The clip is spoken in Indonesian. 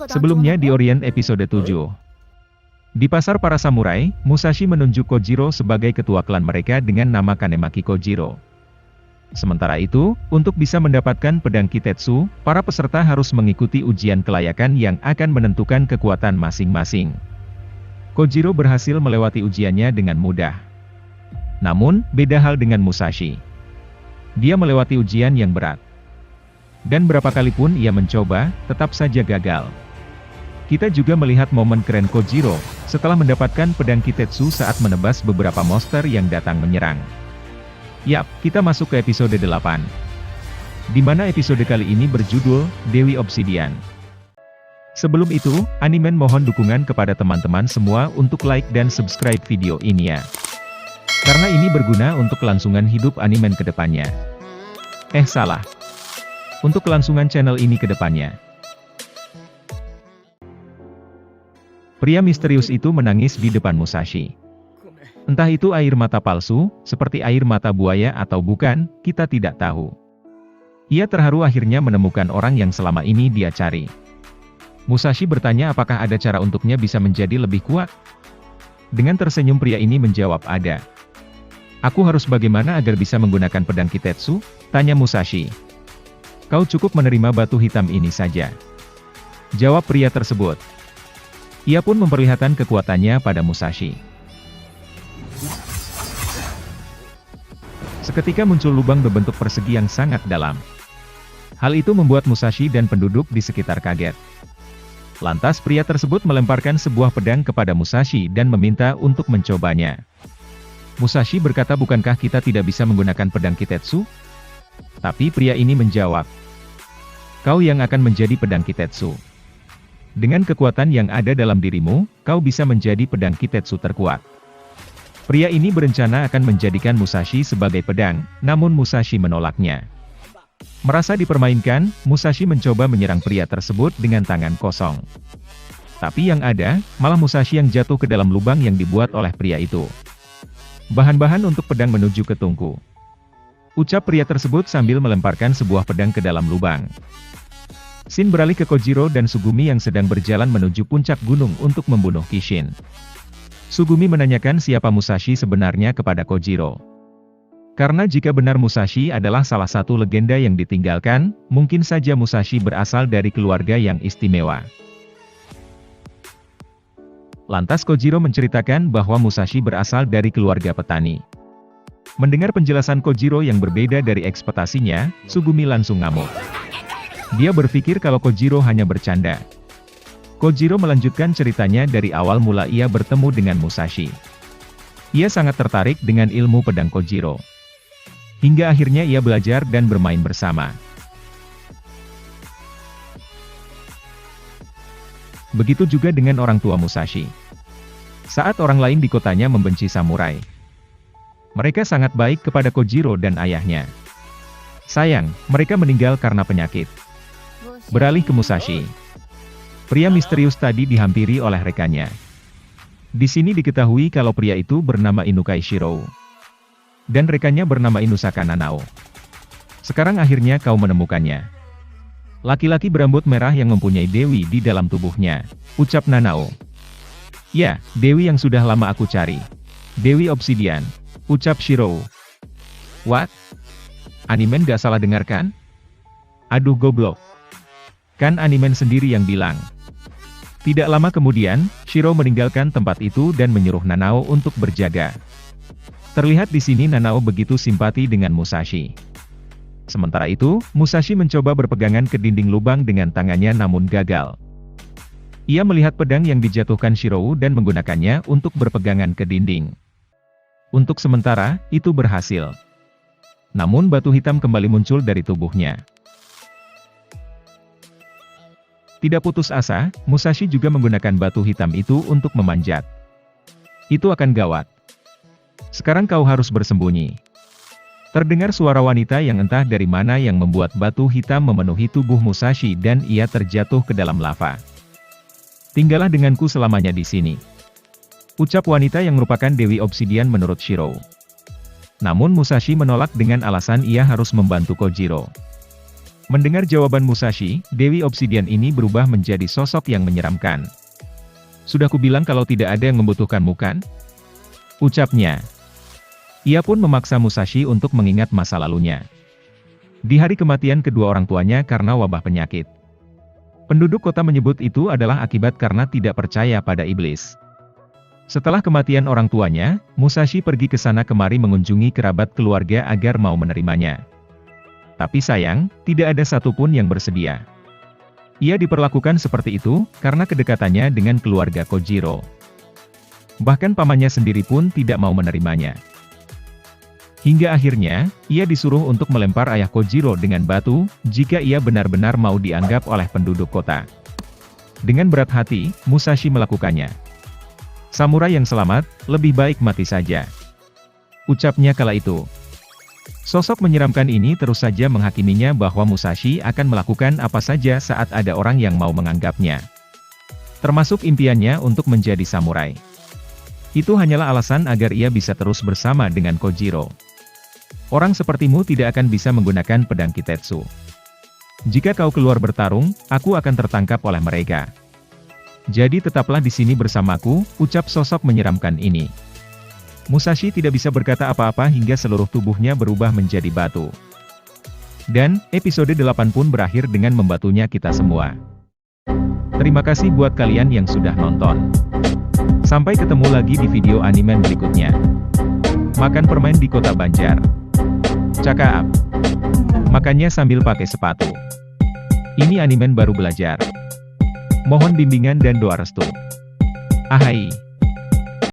Sebelumnya di Orient episode 7. Di pasar para samurai, Musashi menunjuk Kojiro sebagai ketua klan mereka dengan nama Kanemaki Kojiro. Sementara itu, untuk bisa mendapatkan pedang Kitetsu, para peserta harus mengikuti ujian kelayakan yang akan menentukan kekuatan masing-masing. Kojiro berhasil melewati ujiannya dengan mudah. Namun, beda hal dengan Musashi. Dia melewati ujian yang berat. Dan berapa kali pun ia mencoba, tetap saja gagal. Kita juga melihat momen keren Kojiro, setelah mendapatkan pedang Kitetsu saat menebas beberapa monster yang datang menyerang. Yap, kita masuk ke episode 8. Di mana episode kali ini berjudul, Dewi Obsidian. Sebelum itu, Animen mohon dukungan kepada teman-teman semua untuk like dan subscribe video ini ya. Karena ini berguna untuk kelangsungan hidup Animen ke depannya. Salah. Untuk kelangsungan channel ini ke depannya. Pria misterius itu menangis di depan Musashi. Entah itu air mata palsu, seperti air mata buaya atau bukan, kita tidak tahu. Ia terharu akhirnya menemukan orang yang selama ini dia cari. Musashi bertanya apakah ada cara untuknya bisa menjadi lebih kuat. Dengan tersenyum pria ini menjawab ada. Aku harus bagaimana agar bisa menggunakan pedang Kitetsu? Tanya Musashi. Kau cukup menerima batu hitam ini saja. Jawab pria tersebut. Ia pun memperlihatkan kekuatannya pada Musashi. Seketika muncul lubang berbentuk persegi yang sangat dalam. Hal itu membuat Musashi dan penduduk di sekitar kaget. Lantas pria tersebut melemparkan sebuah pedang kepada Musashi dan meminta untuk mencobanya. Musashi berkata, bukankah kita tidak bisa menggunakan pedang Kitetsu? Tapi pria ini menjawab, kau yang akan menjadi pedang Kitetsu. Dengan kekuatan yang ada dalam dirimu, kau bisa menjadi pedang Kitetsu terkuat. Pria ini berencana akan menjadikan Musashi sebagai pedang, namun Musashi menolaknya. Merasa dipermainkan, Musashi mencoba menyerang pria tersebut dengan tangan kosong. Tapi yang ada, malah Musashi yang jatuh ke dalam lubang yang dibuat oleh pria itu. Bahan-bahan untuk pedang menuju ke tungku. Ucap pria tersebut sambil melemparkan sebuah pedang ke dalam lubang. Shin beralih ke Kojiro dan Sugumi yang sedang berjalan menuju puncak gunung untuk membunuh Kishin. Sugumi menanyakan siapa Musashi sebenarnya kepada Kojiro. Karena jika benar Musashi adalah salah satu legenda yang ditinggalkan, mungkin saja Musashi berasal dari keluarga yang istimewa. Lantas Kojiro menceritakan bahwa Musashi berasal dari keluarga petani. Mendengar penjelasan Kojiro yang berbeda dari ekspektasinya, Sugumi langsung ngamuk. Dia berpikir kalau Kojiro hanya bercanda. Kojiro melanjutkan ceritanya dari awal mula ia bertemu dengan Musashi. Ia sangat tertarik dengan ilmu pedang Kojiro. Hingga akhirnya ia belajar dan bermain bersama. Begitu juga dengan orang tua Musashi. Saat orang lain di kotanya membenci samurai, mereka sangat baik kepada Kojiro dan ayahnya. Sayang, mereka meninggal karena penyakit. Beralih ke Musashi. Pria misterius tadi dihampiri oleh rekannya. Di sini diketahui kalau pria itu bernama Inukai Shirou. Dan rekannya bernama Inusaka Nanao. Sekarang akhirnya kau menemukannya. Laki-laki berambut merah yang mempunyai dewi di dalam tubuhnya, ucap Nanao. Ya, dewi yang sudah lama aku cari. Dewi Obsidian, ucap Shirou. What? Animen gak salah dengar kan? Aduh goblok. Kan Animen sendiri yang bilang. Tidak lama kemudian, Shirou meninggalkan tempat itu dan menyuruh Nanao untuk berjaga. Terlihat di sini Nanao begitu simpati dengan Musashi. Sementara itu, Musashi mencoba berpegangan ke dinding lubang dengan tangannya namun gagal. Ia melihat pedang yang dijatuhkan Shirou dan menggunakannya untuk berpegangan ke dinding. Untuk sementara, itu berhasil. Namun batu hitam kembali muncul dari tubuhnya. Tidak putus asa, Musashi juga menggunakan batu hitam itu untuk memanjat. Itu akan gawat. Sekarang kau harus bersembunyi. Terdengar suara wanita yang entah dari mana yang membuat batu hitam memenuhi tubuh Musashi dan ia terjatuh ke dalam lava. Tinggallah denganku selamanya di sini. Ucap wanita yang merupakan Dewi Obsidian menurut Shirou. Namun Musashi menolak dengan alasan ia harus membantu Kojiro. Mendengar jawaban Musashi, Dewi Obsidian ini berubah menjadi sosok yang menyeramkan. "Sudah kubilang kalau tidak ada yang membutuhkanmu kan?" ucapnya. Ia pun memaksa Musashi untuk mengingat masa lalunya. Di hari kematian kedua orang tuanya karena wabah penyakit. Penduduk kota menyebut itu adalah akibat karena tidak percaya pada iblis. Setelah kematian orang tuanya, Musashi pergi ke sana kemari mengunjungi kerabat keluarga agar mau menerimanya. Tapi sayang, tidak ada satupun yang bersedia. Ia diperlakukan seperti itu, karena kedekatannya dengan keluarga Kojiro. Bahkan pamannya sendiri pun tidak mau menerimanya. Hingga akhirnya, ia disuruh untuk melempar ayah Kojiro dengan batu, jika ia benar-benar mau dianggap oleh penduduk kota. Dengan berat hati, Musashi melakukannya. "Samurai yang selamat, lebih baik mati saja," ucapnya kala itu. Sosok menyeramkan ini terus saja menghakiminya bahwa Musashi akan melakukan apa saja saat ada orang yang mau menganggapnya. Termasuk impiannya untuk menjadi samurai. Itu hanyalah alasan agar ia bisa terus bersama dengan Kojiro. "Orang sepertimu tidak akan bisa menggunakan pedang Kitetsu. Jika kau keluar bertarung, aku akan tertangkap oleh mereka. Jadi tetaplah di sini bersamaku," ucap sosok menyeramkan ini. Musashi tidak bisa berkata apa-apa hingga seluruh tubuhnya berubah menjadi batu. Dan, episode 8 pun berakhir dengan membatunya kita semua. Terima kasih buat kalian yang sudah nonton. Sampai ketemu lagi di video anime berikutnya. Makan permen di kota Banjar. Cakap. Makannya sambil pakai sepatu. Ini anime baru belajar. Mohon bimbingan dan doa restu. Ahai.